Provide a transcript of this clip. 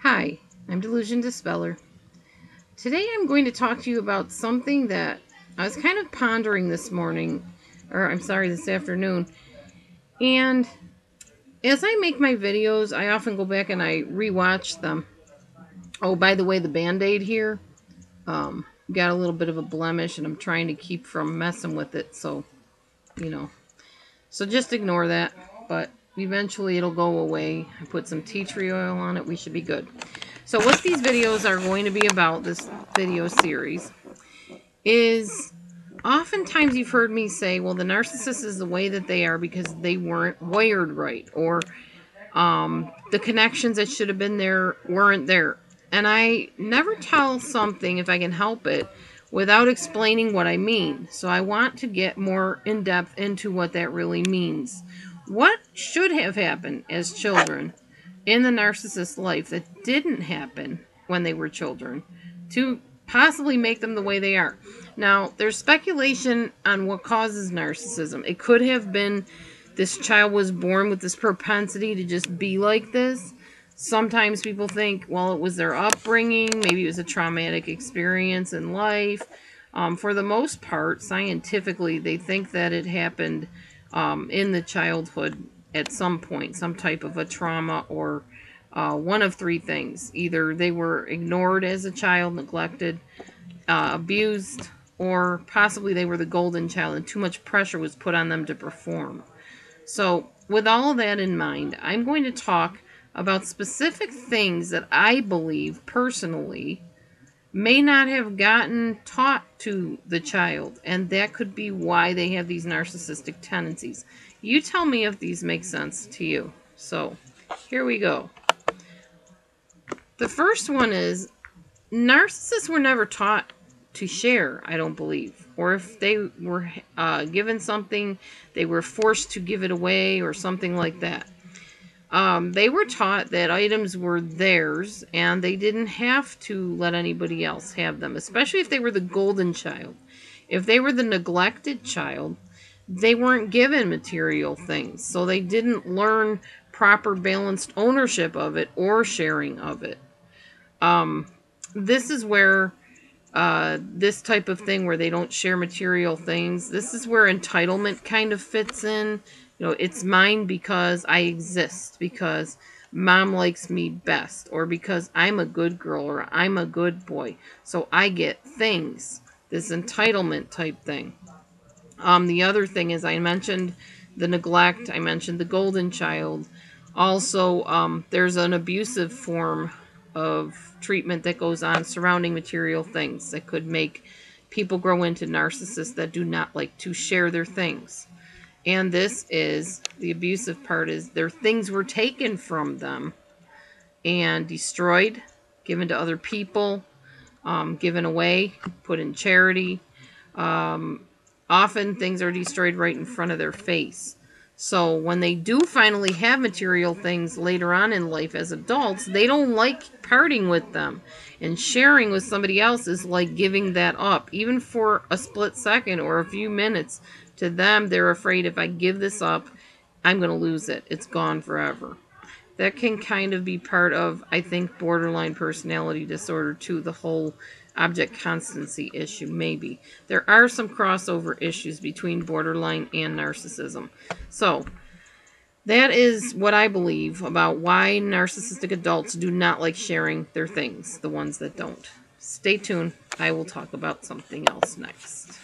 Hi, I'm DelusionDispeller. Today I'm going to talk to you about something that I was kind of pondering this morning, this afternoon. And as I make my videos, I often go back and I rewatch them. Oh, by the way, the Band-Aid here got a little bit of a blemish, and I'm trying to keep from messing with it. So just ignore that. But eventually it'll go away. I put some tea tree oil on it. We should be good. So what these videos are going to be about, this video series, is oftentimes you've heard me say, well, the narcissist is the way that they are because they weren't wired right, or the connections that should have been there weren't there. And I never tell something, if I can help it, without explaining what I mean. So I want to get more in depth into what that really means. What should have happened as children in the narcissist's life that didn't happen when they were children to possibly make them the way they are. Now, there's speculation on what causes narcissism. It could have been this child was born with this propensity to just be like this. Sometimes people think, well, it was their upbringing. Maybe it was a traumatic experience in life. For the most part, scientifically, they think that it happened in the childhood at some point, some type of a trauma, or one of three things. Either they were ignored as a child, neglected, abused, or possibly they were the golden child and too much pressure was put on them to perform. So with all of that in mind, I'm going to talk about specific things that I believe personally may not have gotten taught to the child, and that could be why they have these narcissistic tendencies. You tell me if these make sense to you. So here we go. The first one is narcissists were never taught to share, I don't believe. Or if they were given something, they were forced to give it away or something like that. They were taught that items were theirs and they didn't have to let anybody else have them, especially if they were the golden child. If they were the neglected child, they weren't given material things, so they didn't learn proper balanced ownership of it or sharing of it. This is where this type of thing where they don't share material things, this is where entitlement kind of fits in. You know, it's mine because I exist, because mom likes me best, or because I'm a good girl or I'm a good boy, so I get things. This entitlement type thing. The other thing is, I mentioned the neglect, I mentioned the golden child. Also, there's an abusive form of treatment that goes on surrounding material things that could make people grow into narcissists that do not like to share their things. And this is, the abusive part is, their things were taken from them and destroyed, given to other people, given away, put in charity. Often things are destroyed right in front of their face. So when they do finally have material things later on in life as adults, they don't like parting with them. And sharing with somebody else is like giving that up, even for a split second or a few minutes. To them, they're afraid, if I give this up, I'm going to lose it. It's gone forever. That can kind of be part of, I think, borderline personality disorder too, the whole object constancy issue, maybe. There are some crossover issues between borderline and narcissism. So, that is what I believe about why narcissistic adults do not like sharing their things, the ones that don't. Stay tuned. I will talk about something else next.